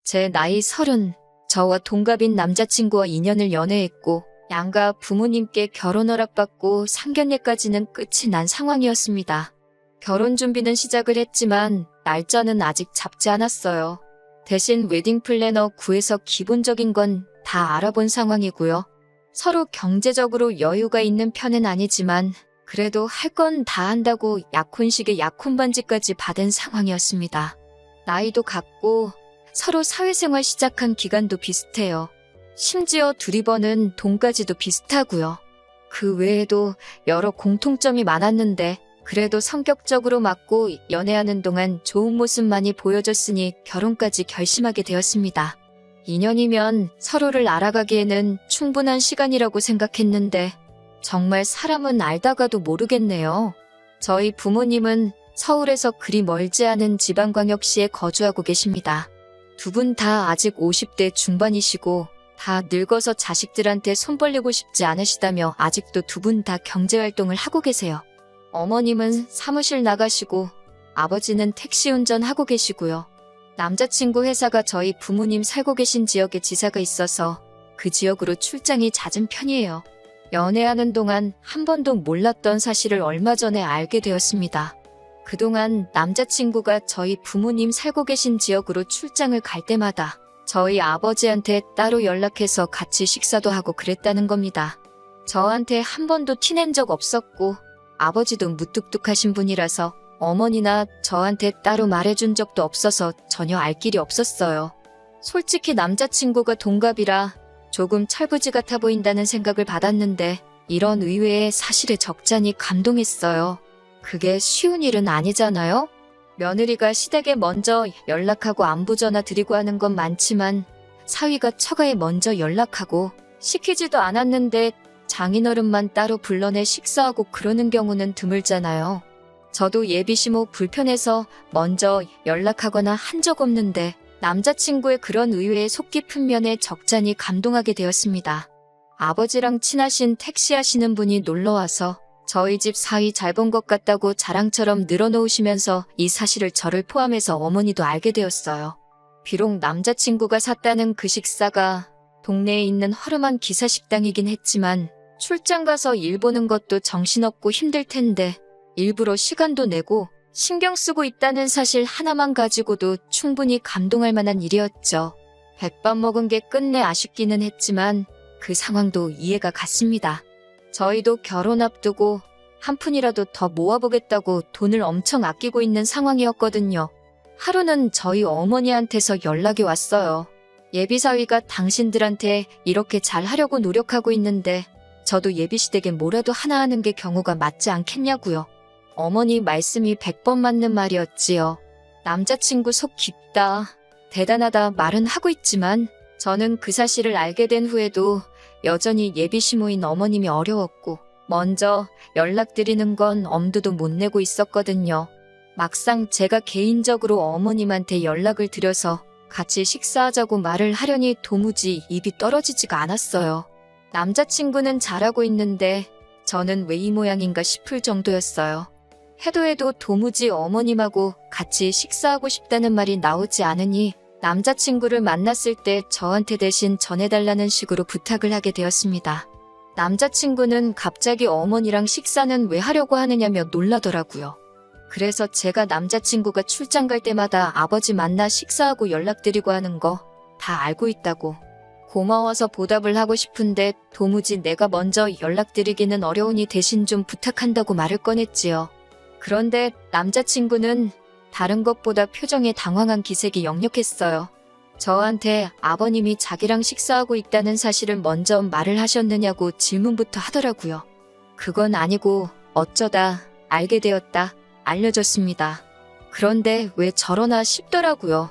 제 나이 30, 저와 동갑인 남자친구와 2년을 연애했고 양가 부모님께 결혼 허락받고 상견례까지는 끝이 난 상황이었습니다. 결혼 준비는 시작을 했지만 날짜는 아직 잡지 않았어요. 대신 웨딩 플래너 구해서 기본적인 건 다 알아본 상황이고요. 서로 경제적으로 여유가 있는 편은 아니지만 그래도 할 건 다 한다고 약혼식에 약혼 반지까지 받은 상황이었습니다. 나이도 같고 서로 사회생활 시작한 기간도 비슷해요. 심지어 둘이 버는 돈까지도 비슷하고요. 그 외에도 여러 공통점이 많았는데 그래도 성격적으로 맞고 연애하는 동안 좋은 모습만이 보여줬으니 결혼까지 결심하게 되었습니다. 2년이면 서로를 알아가기에는 충분한 시간이라고 생각했는데 정말 사람은 알다가도 모르겠네요. 저희 부모님은 서울에서 그리 멀지 않은 지방광역시에 거주하고 계십니다. 두 분 다 아직 50대 중반이시고 다 늙어서 자식들한테 손 벌리고 싶지 않으시다며 아직도 두 분 다 경제활동을 하고 계세요. 어머님은 사무실 나가시고 아버지는 택시 운전하고 계시고요. 남자친구 회사가 저희 부모님 살고 계신 지역에 지사가 있어서 그 지역으로 출장이 잦은 편이에요. 연애하는 동안 한 번도 몰랐던 사실을 얼마 전에 알게 되었습니다. 그동안 남자친구가 저희 부모님 살고 계신 지역으로 출장을 갈 때마다 저희 아버지한테 따로 연락해서 같이 식사도 하고 그랬다는 겁니다. 저한테 한 번도 티낸 적 없었고 아버지도 무뚝뚝하신 분이라서 어머니나 저한테 따로 말해준 적도 없어서 전혀 알 길이 없었어요. 솔직히 남자친구가 동갑이라 조금 철부지 같아 보인다는 생각을 받았는데 이런 의외의 사실에 적잖이 감동했어요. 그게 쉬운 일은 아니잖아요? 며느리가 시댁에 먼저 연락하고 안부 전화 드리고 하는 건 많지만 사위가 처가에 먼저 연락하고 시키지도 않았는데 장인어른만 따로 불러내 식사하고 그러는 경우는 드물잖아요. 저도 예비시모 불편해서 먼저 연락하거나 한 적 없는데 남자친구의 그런 의외의 속 깊은 면에 적잖이 감동하게 되었습니다. 아버지랑 친하신 택시 하시는 분이 놀러와서 저희 집 사위 잘 본 것 같다고 자랑처럼 늘어놓으시면서 이 사실을 저를 포함해서 어머니도 알게 되었어요. 비록 남자친구가 샀다는 그 식사가 동네에 있는 허름한 기사식당이긴 했지만 출장 가서 일 보는 것도 정신없고 힘들 텐데 일부러 시간도 내고 신경 쓰고 있다는 사실 하나만 가지고도 충분히 감동할 만한 일이었죠. 백밥 먹은 게 끝내 아쉽기는 했지만 그 상황도 이해가 갔습니다. 저희도 결혼 앞두고 한 푼이라도 더 모아보겠다고 돈을 엄청 아끼고 있는 상황이었거든요. 하루는 저희 어머니한테서 연락이 왔어요. 예비사위가 당신들한테 이렇게 잘 하려고 노력하고 있는데 저도 예비시댁에 뭐라도 하나 하는 게 경우가 맞지 않겠냐고요. 어머니 말씀이 100번 맞는 말이었지요. 남자친구 속 깊다, 대단하다 말은 하고 있지만 저는 그 사실을 알게 된 후에도 여전히 예비시모인 어머님이 어려웠고 먼저 연락드리는 건 엄두도 못 내고 있었거든요. 막상 제가 개인적으로 어머님한테 연락을 드려서 같이 식사하자고 말을 하려니 도무지 입이 떨어지지가 않았어요. 남자친구는 잘하고 있는데 저는 왜 이 모양인가 싶을 정도였어요. 해도 도무지 어머님하고 같이 식사하고 싶다는 말이 나오지 않으니 남자친구를 만났을 때 저한테 대신 전해달라는 식으로 부탁을 하게 되었습니다. 남자친구는 갑자기 어머니랑 식사는 왜 하려고 하느냐며 놀라더라고요. 그래서 제가 남자친구가 출장 갈 때마다 아버지 만나 식사하고 연락드리고 하는 거 다 알고 있다고. 고마워서 보답을 하고 싶은데 도무지 내가 먼저 연락드리기는 어려우니 대신 좀 부탁한다고 말을 꺼냈지요. 그런데 남자친구는 다른 것보다 표정에 당황한 기색이 역력했어요. 저한테 아버님이 자기랑 식사하고 있다는 사실을 먼저 말을 하셨느냐고 질문부터 하더라고요. 그건 아니고 어쩌다 알게 되었다 알려줬습니다. 그런데 왜 저러나 싶더라고요.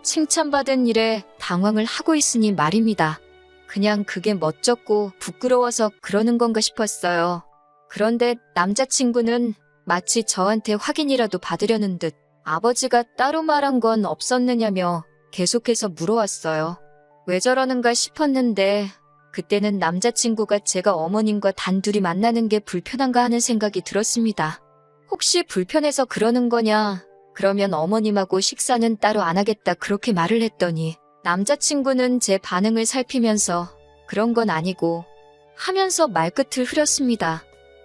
칭찬받은 일에 당황을 하고 있으니 말입니다. 그냥 그게 멋졌고 부끄러워서 그러는 건가 싶었어요. 그런데 남자친구는 마치 저한테 확인이라도 받으려는 듯 아버지가 따로 말한 건 없었느냐며 계속해서 물어왔어요. 왜 저러는가 싶었는데 그때는 남자친구가 제가 어머님과 단둘이 만나는 게 불편한가 하는 생각이 들었습니다. 혹시 불편해서 그러는 거냐? 그러면 어머님하고 식사는 따로 안 하겠다 그렇게 말을 했더니 남자친구는 제 반응을 살피면서 그런 건 아니고 하면서 말끝을 흐렸습니다.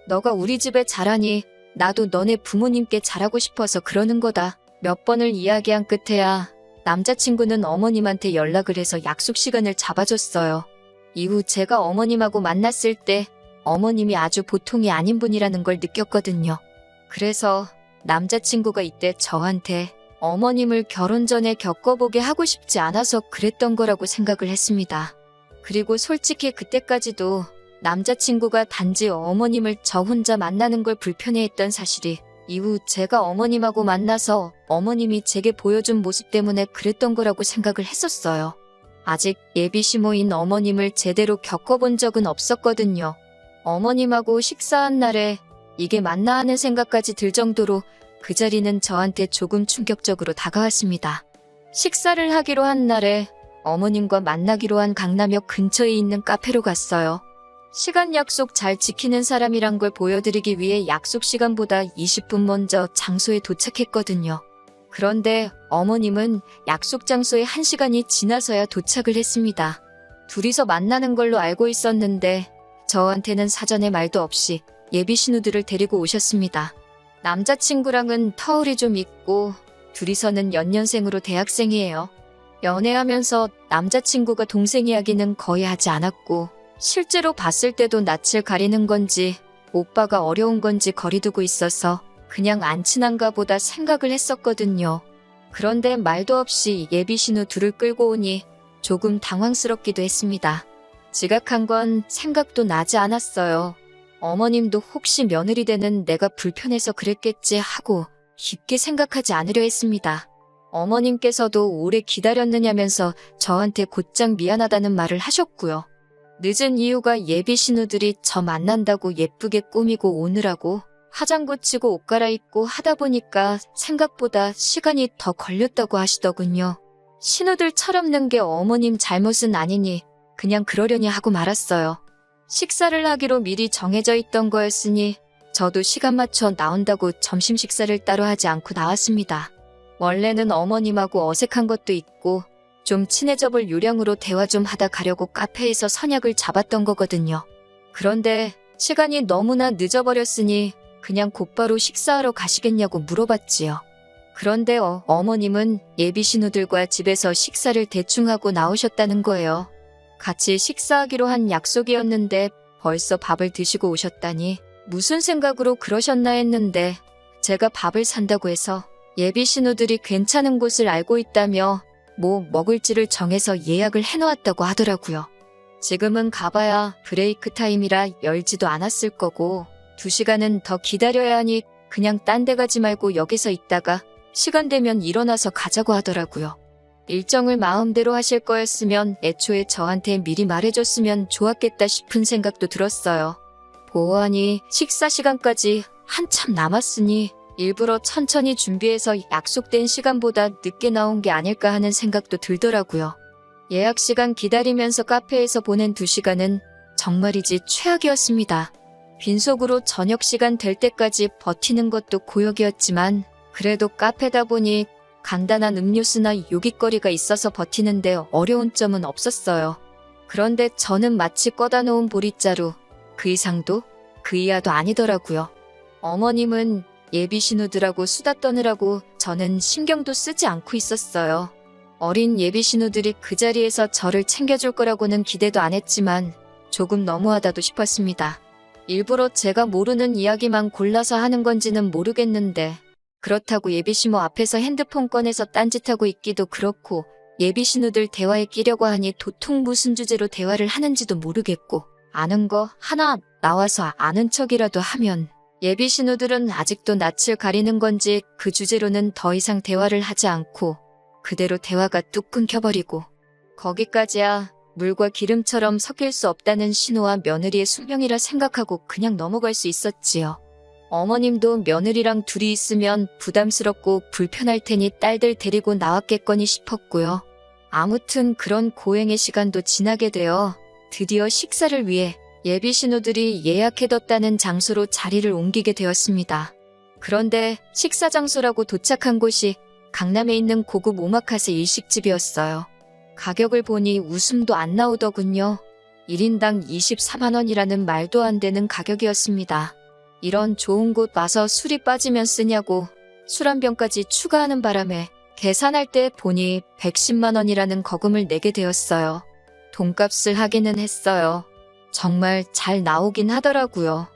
너가 우리 집에 잘하니 나도 너네 부모님께 잘하고 싶어서 그러는 거다. 몇 번을 이야기한 끝에야 남자친구는 어머님한테 연락을 해서 약속 시간을 잡아줬어요. 이후 제가 어머님하고 만났을 때 어머님이 아주 보통이 아닌 분이라는 걸 느꼈거든요. 그래서 남자친구가 이때 저한테 어머님을 결혼 전에 겪어보게 하고 싶지 않아서 그랬던 거라고 생각을 했습니다. 그리고 솔직히 그때까지도 남자친구가 단지 어머님을 저 혼자 만나는 걸 불편해했던 사실이 이후 제가 어머님하고 만나서 어머님이 제게 보여준 모습 때문에 그랬던 거라고 생각을 했었어요. 아직 예비 시모인 어머님을 제대로 겪어본 적은 없었거든요. 어머님하고 식사한 날에 이게 맞나 하는 생각까지 들 정도로 그 자리는 저한테 조금 충격적으로 다가왔습니다. 식사를 하기로 한 날에 어머님과 만나기로 한 강남역 근처에 있는 카페로 갔어요. 시간 약속 잘 지키는 사람이란 걸 보여드리기 위해 약속 시간보다 20분 먼저 장소에 도착했거든요. 그런데 어머님은 약속 장소에 1시간이 지나서야 도착을 했습니다. 둘이서 만나는 걸로 알고 있었는데 저한테는 사전에 말도 없이 예비 신우들을 데리고 오셨습니다. 남자친구랑은 터울이 좀 있고 둘이서는 연년생으로 대학생이에요. 연애하면서 남자친구가 동생 이야기는 거의 하지 않았고 실제로 봤을 때도 낯을 가리는 건지 오빠가 어려운 건지 거리두고 있어서 그냥 안 친한가 보다 생각을 했었거든요. 그런데 말도 없이 예비 신우 둘을 끌고 오니 조금 당황스럽기도 했습니다. 지각한 건 생각도 나지 않았어요. 어머님도 혹시 며느리 되는 내가 불편해서 그랬겠지 하고 깊게 생각하지 않으려 했습니다. 어머님께서도 오래 기다렸느냐면서 저한테 곧장 미안하다는 말을 하셨고요. 늦은 이유가 예비 신우들이 저 만난다고 예쁘게 꾸미고 오느라고 화장 고치고 옷 갈아입고 하다 보니까 생각보다 시간이 더 걸렸다고 하시더군요. 신우들 철없는 게 어머님 잘못은 아니니 그냥 그러려니 하고 말았어요. 식사를 하기로 미리 정해져 있던 거였으니 저도 시간 맞춰 나온다고 점심 식사를 따로 하지 않고 나왔습니다. 원래는 어머님하고 어색한 것도 있고 좀 친해져 볼 요량으로 대화 좀 하다 가려고 카페에서 선약을 잡았던 거거든요. 그런데 시간이 너무나 늦어버렸으니 그냥 곧바로 식사하러 가시겠냐고 물어봤지요. 그런데 어머님은 예비 신우들과 집에서 식사를 대충 하고 나오셨다는 거예요. 같이 식사하기로 한 약속이었는데 벌써 밥을 드시고 오셨다니 무슨 생각으로 그러셨나 했는데 제가 밥을 산다고 해서 예비 신우들이 괜찮은 곳을 알고 있다며 뭐 먹을지를 정해서 예약을 해놓았다고 하더라고요. 지금은 가봐야 브레이크 타임이라 열지도 않았을 거고 2시간은 더 기다려야 하니 그냥 딴 데 가지 말고 여기서 있다가 시간 되면 일어나서 가자고 하더라고요. 일정을 마음대로 하실 거였으면 애초에 저한테 미리 말해줬으면 좋았겠다 싶은 생각도 들었어요. 보아하니 식사 시간까지 한참 남았으니 일부러 천천히 준비해서 약속된 시간보다 늦게 나온 게 아닐까 하는 생각도 들더라고요. 예약 시간 기다리면서 카페에서 보낸 2시간은 정말이지 최악이었습니다. 빈속으로 저녁 시간 될 때까지 버티는 것도 고역이었지만 그래도 카페다 보니 간단한 음료수나 요깃거리가 있어서 버티는데 어려운 점은 없었어요. 그런데 저는 마치 꺼다 놓은 보릿자루, 그 이상도 그 이하도 아니더라고요. 어머님은 예비 신우들하고 수다 떠느라고 저는 신경도 쓰지 않고 있었어요. 어린 예비 신우들이 그 자리에서 저를 챙겨줄 거라고는 기대도 안 했지만 조금 너무하다도 싶었습니다. 일부러 제가 모르는 이야기만 골라서 하는 건지는 모르겠는데 그렇다고 예비 시모 앞에서 핸드폰 꺼내서 딴짓하고 있기도 그렇고 예비 신우들 대화에 끼려고 하니 도통 무슨 주제로 대화를 하는지도 모르겠고 아는 거 하나 나와서 아는 척이라도 하면 예비 신우들은 아직도 낯을 가리는 건지 그 주제로는 더 이상 대화를 하지 않고 그대로 대화가 뚝 끊겨버리고 거기까지야 물과 기름처럼 섞일 수 없다는 신우와 며느리의 숙명이라 생각하고 그냥 넘어갈 수 있었지요. 어머님도 며느리랑 둘이 있으면 부담스럽고 불편할 테니 딸들 데리고 나왔겠거니 싶었고요. 아무튼 그런 고행의 시간도 지나게 되어 드디어 식사를 위해 예비 신우들이 예약해뒀다는 장소로 자리를 옮기게 되었습니다. 그런데 식사 장소라고 도착한 곳이 강남에 있는 고급 오마카세 일식집이었어요. 가격을 보니 웃음도 안 나오더군요. 1인당 24만 원이라는 말도 안 되는 가격이었습니다. 이런 좋은 곳 와서 술이 빠지면 쓰냐고 술 한 병까지 추가하는 바람에 계산할 때 보니 110만 원이라는 거금을 내게 되었어요. 돈값을 하기는 했어요. 정말 잘 나오긴 하더라고요.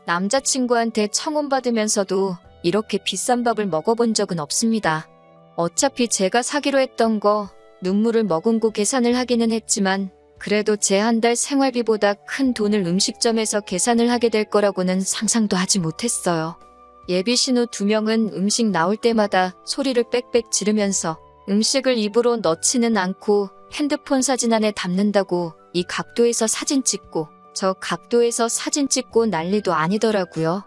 남자친구한테 청혼받으면서도 이렇게 비싼 밥을 먹어본 적은 없습니다. 어차피 제가 사기로 했던 거 눈물을 머금고 계산을 하기는 했지만 그래도 제 한 달 생활비보다 큰 돈을 음식점에서 계산을 하게 될 거라고는 상상도 하지 못했어요. 예비 신우 2명은 음식 나올 때마다 소리를 빽빽 지르면서 음식을 입으로 넣지는 않고 핸드폰 사진 안에 담는다고 이 각도에서 사진 찍고 저 각도에서 사진 찍고 난리도 아니더라고요.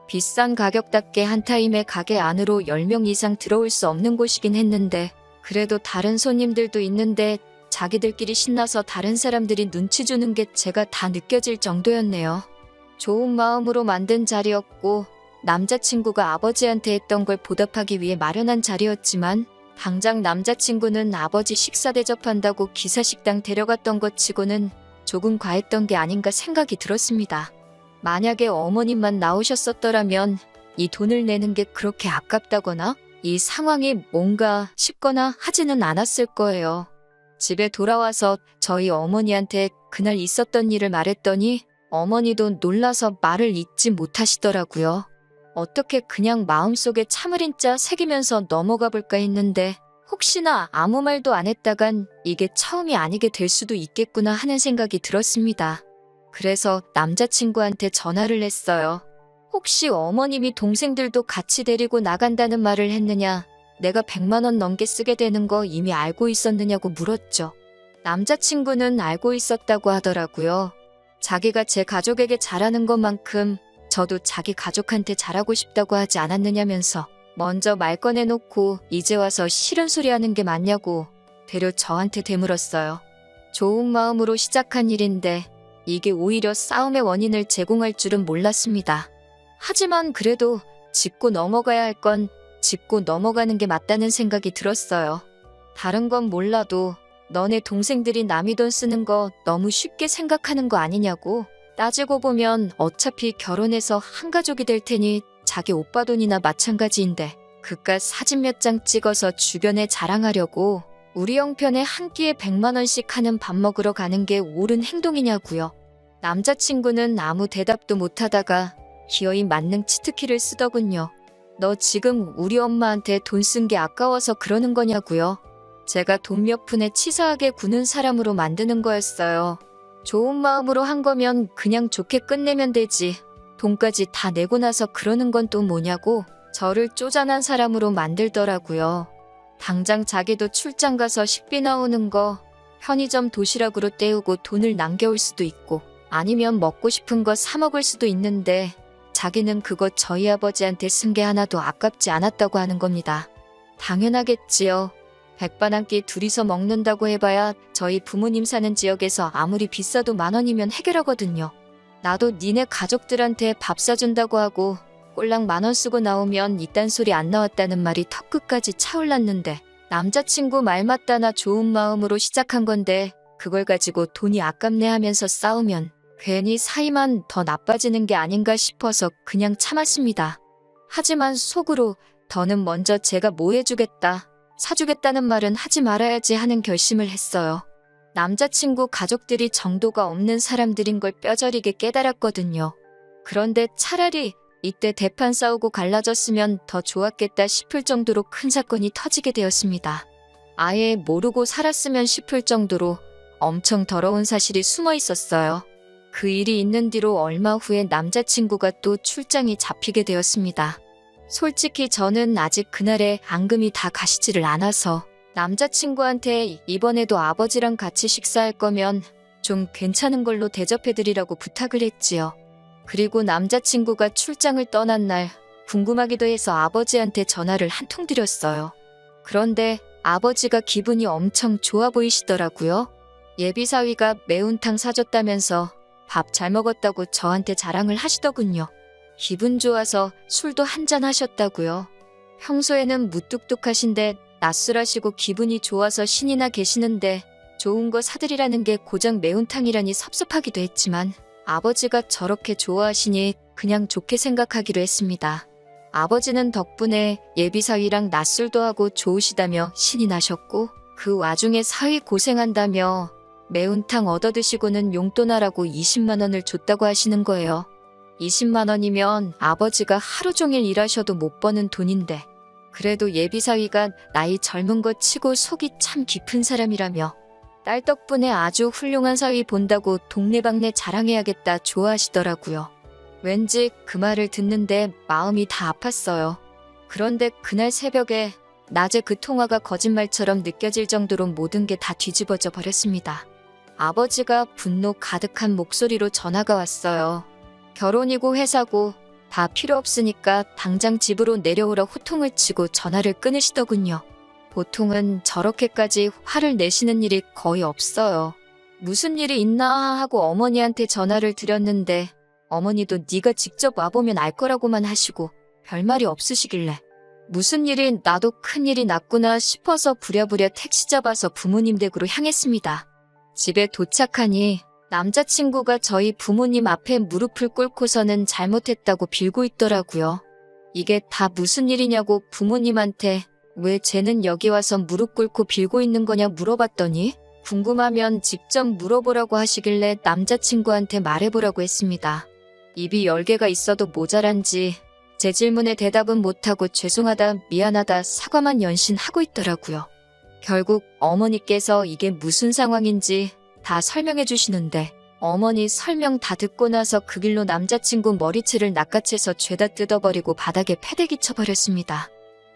비싼 가격답게 한 타임에 가게 안으로 10명 이상 들어올 수 없는 곳이긴 했는데 그래도 다른 손님들도 있는데 자기들끼리 신나서 다른 사람들이 눈치 주는 게 제가 다 느껴질 정도였네요. 좋은 마음으로 만든 자리였고 남자친구가 아버지한테 했던 걸 보답하기 위해 마련한 자리였지만 당장 남자친구는 아버지 식사 대접한다고 기사식당 데려갔던 것 치고는 조금 과했던 게 아닌가 생각이 들었습니다. 만약에 어머님만 나오셨었더라면 이 돈을 내는 게 그렇게 아깝다거나 이 상황이 뭔가 싶거나 하지는 않았을 거예요. 집에 돌아와서 저희 어머니한테 그날 있었던 일을 말했더니 어머니도 놀라서 말을 잇지 못하시더라고요. 어떻게 그냥 마음속에 참을인자 새기면서 넘어가 볼까 했는데 혹시나 아무 말도 안 했다간 이게 처음이 아니게 될 수도 있겠구나 하는 생각이 들었습니다. 그래서 남자친구한테 전화를 했어요. 혹시 어머님이 동생들도 같이 데리고 나간다는 말을 했느냐? 내가 100만 원 넘게 쓰게 되는 거 이미 알고 있었느냐고 물었죠. 남자친구는 알고 있었다고 하더라고요. 자기가 제 가족에게 잘하는 것만큼 저도 자기 가족한테 잘하고 싶다고 하지 않았느냐면서 먼저 말 꺼내놓고 이제 와서 싫은 소리 하는 게 맞냐고 되려 저한테 되물었어요. 좋은 마음으로 시작한 일인데 이게 오히려 싸움의 원인을 제공할 줄은 몰랐습니다. 하지만 그래도 짚고 넘어가야 할 건 짚고 넘어가는 게 맞다는 생각이 들었어요. 다른 건 몰라도 너네 동생들이 남의 돈 쓰는 거 너무 쉽게 생각하는 거 아니냐고. 따지고 보면 어차피 결혼해서 한 가족이 될 테니 자기 오빠 돈이나 마찬가지인데 그깟 사진 몇 장 찍어서 주변에 자랑하려고 우리 형편에 한 끼에 100만 원씩 하는 밥 먹으러 가는 게 옳은 행동이냐고요. 남자친구는 아무 대답도 못하다가 기어이 만능 치트키를 쓰더군요. 너 지금 우리 엄마한테 돈 쓴 게 아까워서 그러는 거냐고요. 제가 돈 몇 푼에 치사하게 구는 사람으로 만드는 거였어요. 좋은 마음으로 한 거면 그냥 좋게 끝내면 되지. 돈까지 다 내고 나서 그러는 건 또 뭐냐고 저를 쪼잔한 사람으로 만들더라고요. 당장 자기도 출장 가서 식비 나오는 거 편의점 도시락으로 때우고 돈을 남겨올 수도 있고 아니면 먹고 싶은 거 사 먹을 수도 있는데 자기는 그거 저희 아버지한테 쓴 게 하나도 아깝지 않았다고 하는 겁니다. 당연하겠지요. 백반 한 끼 둘이서 먹는다고 해봐야 저희 부모님 사는 지역에서 아무리 비싸도 10,000원이면 해결하거든요. 나도 니네 가족들한테 밥 사준다고 하고 꼴랑 10,000원 쓰고 나오면 이딴 소리 안 나왔다는 말이 턱끝까지 차올랐는데 남자친구 말 맞다나 좋은 마음으로 시작한 건데 그걸 가지고 돈이 아깝네 하면서 싸우면 괜히 사이만 더 나빠지는 게 아닌가 싶어서 그냥 참았습니다. 하지만 속으로 더는 먼저 제가 뭐 해주겠다, 사주겠다는 말은 하지 말아야지 하는 결심을 했어요. 남자친구 가족들이 정도가 없는 사람들인 걸 뼈저리게 깨달았거든요. 그런데 차라리 이때 대판 싸우고 갈라졌으면 더 좋았겠다 싶을 정도로 큰 사건이 터지게 되었습니다. 아예 모르고 살았으면 싶을 정도로 엄청 더러운 사실이 숨어 있었어요. 그 일이 있는 뒤로 얼마 후에 남자친구가 또 출장이 잡히게 되었습니다. 솔직히 저는 아직 그날의 앙금이 다 가시지를 않아서 남자친구한테 이번에도 아버지랑 같이 식사할 거면 좀 괜찮은 걸로 대접해드리라고 부탁을 했지요. 그리고 남자친구가 출장을 떠난 날 궁금하기도 해서 아버지한테 전화를 한 통 드렸어요. 그런데 아버지가 기분이 엄청 좋아 보이시더라고요. 예비사위가 매운탕 사줬다면서 밥 잘 먹었다고 저한테 자랑을 하시더군요. 기분 좋아서 술도 한잔 하셨다고요. 평소에는 무뚝뚝하신데 낮술하시고 기분이 좋아서 신이 나 계시는데 좋은 거 사드리라는 게 고작 매운탕이라니 섭섭하기도 했지만 아버지가 저렇게 좋아하시니 그냥 좋게 생각하기로 했습니다. 아버지는 덕분에 예비 사위랑 낮술도 하고 좋으시다며 신이 나셨고 그 와중에 사위 고생한다며 매운탕 얻어드시고는 용돈하라고 20만 원을 줬다고 하시는 거예요. 20만 원이면 아버지가 하루 종일 일하셔도 못 버는 돈인데 그래도 예비 사위가 나이 젊은 것 치고 속이 참 깊은 사람이라며 딸 덕분에 아주 훌륭한 사위 본다고 동네방네 자랑해야겠다 좋아하시더라고요. 왠지 그 말을 듣는데 마음이 다 아팠어요. 그런데 그날 새벽에 낮에 그 통화가 거짓말처럼 느껴질 정도로 모든 게 다 뒤집어져 버렸습니다. 아버지가 분노 가득한 목소리로 전화가 왔어요. 결혼이고 회사고 다 필요 없으니까 당장 집으로 내려오라 호통을 치고 전화를 끊으시더군요. 보통은 저렇게까지 화를 내시는 일이 거의 없어요. 무슨 일이 있나 하고 어머니한테 전화를 드렸는데 어머니도 네가 직접 와보면 알 거라고만 하시고 별말이 없으시길래 무슨 일이 나도 큰일이 났구나 싶어서 부랴부랴 택시 잡아서 부모님 댁으로 향했습니다. 집에 도착하니 남자친구가 저희 부모님 앞에 무릎을 꿇고서는 잘못했다고 빌고 있더라고요. 이게 다 무슨 일이냐고 부모님한테 왜 쟤는 여기 와서 무릎 꿇고 빌고 있는 거냐 물어봤더니 궁금하면 직접 물어보라고 하시길래 남자친구한테 말해보라고 했습니다. 입이 10개가 있어도 모자란지 제 질문에 대답은 못하고 죄송하다, 미안하다, 사과만 연신하고 있더라고요. 결국 어머니께서 이게 무슨 상황인지 다 설명해 주시는데 어머니 설명 다 듣고 나서 그 길로 남자친구 머리채를 낚아채서 죄다 뜯어버리고 바닥에 패대기 쳐버렸습니다.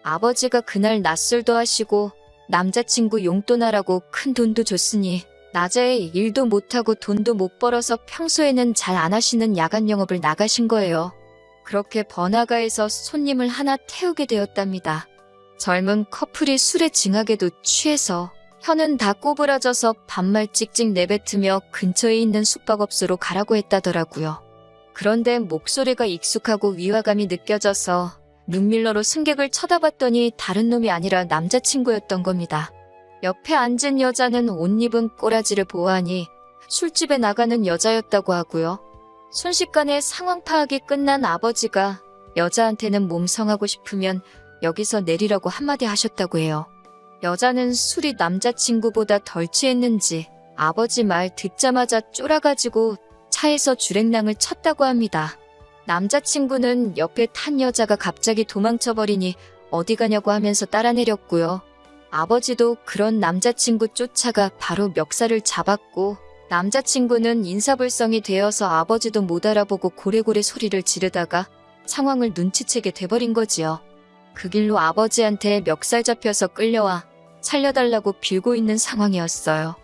아버지가 그날 낮술도 하시고 남자친구 용돈하라고 큰 돈도 줬으니 낮에 일도 못하고 돈도 못 벌어서 평소에는 잘 안 하시는 야간 영업을 나가신 거예요. 그렇게 번화가에서 손님을 하나 태우게 되었답니다. 젊은 커플이 술에 징하게도 취해서 혀는 다 꼬부라져서 반말 찍찍 내뱉으며 근처에 있는 숙박업소로 가라고 했다더라고요. 그런데 목소리가 익숙하고 위화감이 느껴져서 눈밀러로 승객을 쳐다봤더니 다른 놈이 아니라 남자친구였던 겁니다. 옆에 앉은 여자는 옷 입은 꼬라지를 보아하니 술집에 나가는 여자였다고 하고요. 순식간에 상황 파악이 끝난 아버지가 여자한테는 몸성하고 싶으면 여기서 내리라고 한마디 하셨다고 해요. 여자는 술이 남자친구보다 덜 취했는지 아버지 말 듣자마자 쫄아가지고 차에서 주랭랑을 쳤다고 합니다. 남자친구는 옆에 탄 여자가 갑자기 도망쳐버리니 어디 가냐고 하면서 따라 내렸고요. 아버지도 그런 남자친구 쫓아가 바로 멱살을 잡았고 남자친구는 인사불성이 되어서 아버지도 못 알아보고 고래고래 소리를 지르다가 상황을 눈치채게 돼버린 거지요. 그 길로 아버지한테 멱살 잡혀서 끌려와 살려달라고 빌고 있는 상황이었어요.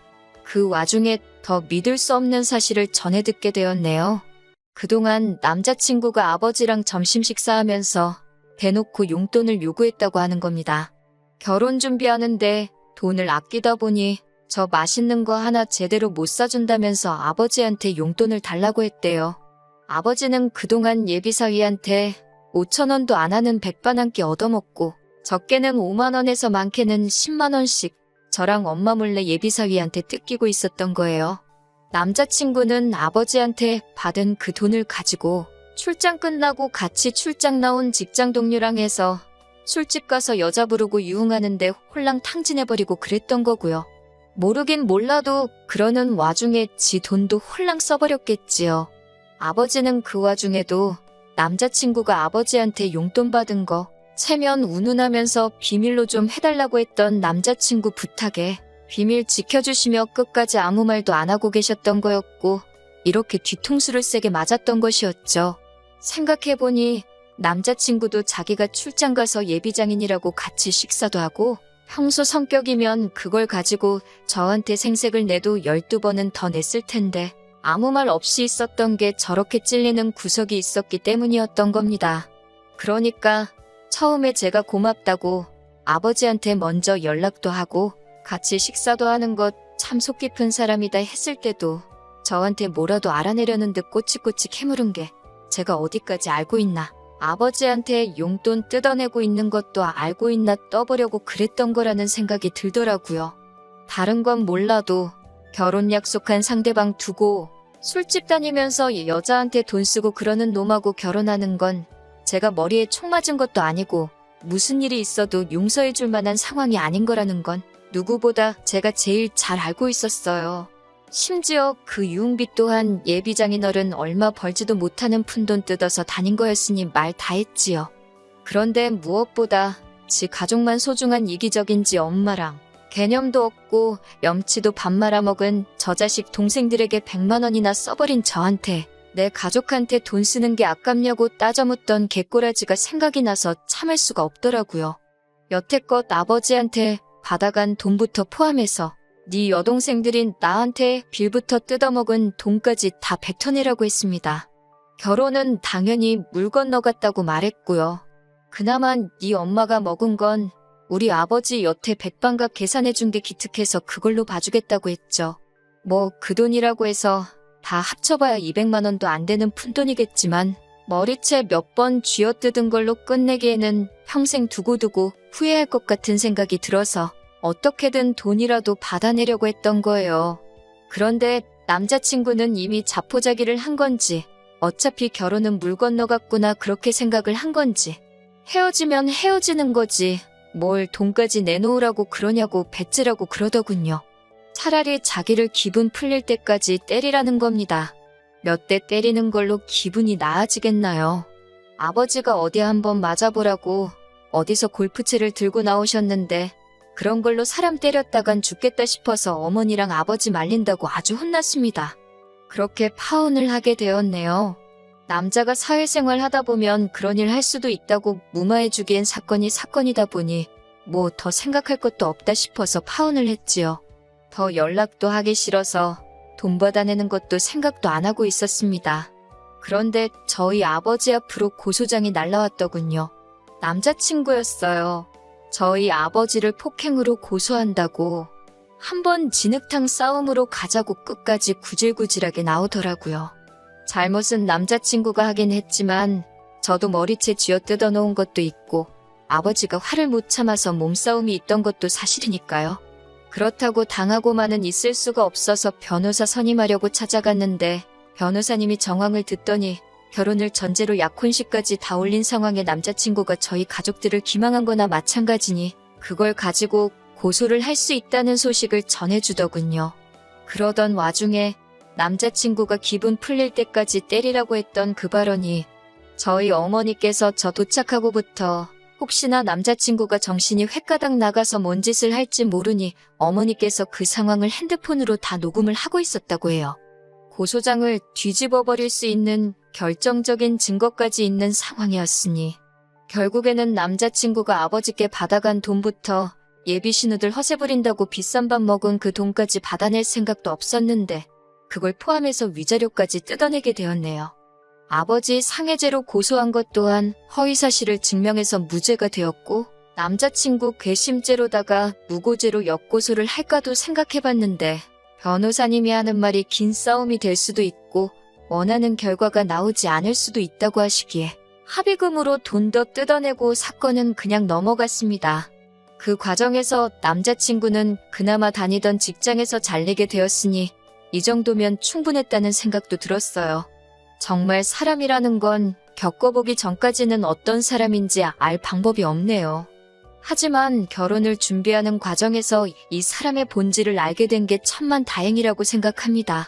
그 와중에 더 믿을 수 없는 사실을 전해 듣게 되었네요. 그동안 남자친구가 아버지랑 점심 식사하면서 대놓고 용돈을 요구했다고 하는 겁니다. 결혼 준비하는데 돈을 아끼다 보니 저 맛있는 거 하나 제대로 못 사준다면서 아버지한테 용돈을 달라고 했대요. 아버지는 그동안 예비사위한테 5천 원도 안 하는 백반 한 끼 얻어먹고 적게는 5만 원에서 많게는 10만 원씩 저랑 엄마 몰래 예비사위한테 뜯기고 있었던 거예요. 남자친구는 아버지한테 받은 그 돈을 가지고 출장 끝나고 같이 출장 나온 직장 동료랑 해서 술집 가서 여자 부르고 유흥하는데 홀랑 탕진해버리고 그랬던 거고요. 모르긴 몰라도 그러는 와중에 지 돈도 홀랑 써버렸겠지요. 아버지는 그 와중에도 남자친구가 아버지한테 용돈 받은 거 체면 운운하면서 비밀로 좀 해달라고 했던 남자친구 부탁에 비밀 지켜주시며 끝까지 아무 말도 안 하고 계셨던 거였고 이렇게 뒤통수를 세게 맞았던 것이었죠. 생각해보니 남자친구도 자기가 출장 가서 예비장인이라고 같이 식사도 하고 평소 성격이면 그걸 가지고 저한테 생색을 내도 12번은 더 냈을 텐데 아무 말 없이 있었던 게 저렇게 찔리는 구석이 있었기 때문이었던 겁니다. 그러니까 처음에 제가 고맙다고 아버지한테 먼저 연락도 하고 같이 식사도 하는 것 참 속 깊은 사람이다 했을 때도 저한테 뭐라도 알아내려는 듯 꼬치꼬치 캐물은 게 제가 어디까지 알고 있나. 아버지한테 용돈 뜯어내고 있는 것도 알고 있나 떠보려고 그랬던 거라는 생각이 들더라고요. 다른 건 몰라도 결혼 약속한 상대방 두고 술집 다니면서 여자한테 돈 쓰고 그러는 놈하고 결혼하는 건 제가 머리에 총 맞은 것도 아니고 무슨 일이 있어도 용서해 줄 만한 상황이 아닌 거라는 건 누구보다 제가 제일 잘 알고 있었어요. 심지어 그 유흥비 또한 예비장인어른 얼마 벌지도 못하는 푼돈 뜯어서 다닌 거였으니 말 다 했지요. 그런데 무엇보다 지 가족만 소중한 이기적인지 엄마랑 개념도 없고 염치도 밥 말아먹은 저 자식 동생들에게 100만 원이나 써버린 저한테 내 가족한테 돈 쓰는 게 아깝냐고 따져묻던 개꼬라지가 생각이 나서 참을 수가 없더라고요. 여태껏 아버지한테 받아간 돈부터 포함해서 네 여동생들인 나한테 빌부터 뜯어먹은 돈까지 다 뱉어내라고 했습니다. 결혼은 당연히 물 건너갔다고 말했고요. 그나마 네 엄마가 먹은 건 우리 아버지 여태 백반값 계산해준 게 기특해서 그걸로 봐주겠다고 했죠. 뭐 그 돈이라고 해서 다 합쳐봐야 200만 원도 안 되는 푼돈이겠지만 머리채 몇 번 쥐어뜯은 걸로 끝내기에는 평생 두고두고 후회할 것 같은 생각이 들어서 어떻게든 돈이라도 받아내려고 했던 거예요. 그런데 남자친구는 이미 자포자기를 한 건지 어차피 결혼은 물 건너갔구나 그렇게 생각을 한 건지 헤어지면 헤어지는 거지 뭘 돈까지 내놓으라고 그러냐고 배째라고 그러더군요. 차라리 자기를 기분 풀릴 때까지 때리라는 겁니다. 몇 대 때리는 걸로 기분이 나아지겠나요? 아버지가 어디 한번 맞아보라고 어디서 골프채를 들고 나오셨는데 그런 걸로 사람 때렸다간 죽겠다 싶어서 어머니랑 아버지 말린다고 아주 혼났습니다. 그렇게 파혼을 하게 되었네요. 남자가 사회생활 하다 보면 그런 일 할 수도 있다고 무마해주기엔 사건이 사건이다 보니 뭐 더 생각할 것도 없다 싶어서 파혼을 했지요. 더 연락도 하기 싫어서 돈 받아내는 것도 생각도 안 하고 있었습니다. 그런데 저희 아버지 앞으로 고소장이 날라왔더군요. 남자친구였어요. 저희 아버지를 폭행으로 고소한다고. 한번 진흙탕 싸움으로 가자고 끝까지 구질구질하게 나오더라고요. 잘못은 남자친구가 하긴 했지만 저도 머리채 쥐어뜯어 놓은 것도 있고 아버지가 화를 못 참아서 몸싸움이 있던 것도 사실이니까요. 그렇다고 당하고만은 있을 수가 없어서 변호사 선임하려고 찾아갔는데 변호사님이 정황을 듣더니 결혼을 전제로 약혼식까지 다 올린 상황에 남자친구가 저희 가족들을 기망한 거나 마찬가지니 그걸 가지고 고소를 할 수 있다는 소식을 전해주더군요. 그러던 와중에 남자친구가 기분 풀릴 때까지 때리라고 했던 그 발언이 저희 어머니께서 저 도착하고부터 혹시나 남자친구가 정신이 횟가닥 나가서 뭔 짓을 할지 모르니 어머니께서 그 상황을 핸드폰으로 다 녹음을 하고 있었다고 해요. 고소장을 뒤집어 버릴 수 있는 결정적인 증거까지 있는 상황이었으니 결국에는 남자친구가 아버지께 받아간 돈부터 예비 신우들 허세 부린다고 비싼 밥 먹은 그 돈까지 받아낼 생각도 없었는데 그걸 포함해서 위자료까지 뜯어내게 되었네요. 아버지 상해죄로 고소한 것 또한 허위사실을 증명해서 무죄가 되었고 남자친구 괘씸죄로다가 무고죄로 역고소를 할까도 생각해봤는데 변호사님이 하는 말이 긴 싸움이 될 수도 있고 원하는 결과가 나오지 않을 수도 있다고 하시기에 합의금으로 돈 더 뜯어내고 사건은 그냥 넘어갔습니다. 그 과정에서 남자친구는 그나마 다니던 직장에서 잘리게 되었으니 이 정도면 충분했다는 생각도 들었어요. 정말 사람이라는 건 겪어보기 전까지는 어떤 사람인지 알 방법이 없네요. 하지만 결혼을 준비하는 과정에서 이 사람의 본질을 알게 된 게 천만다행이라고 생각합니다.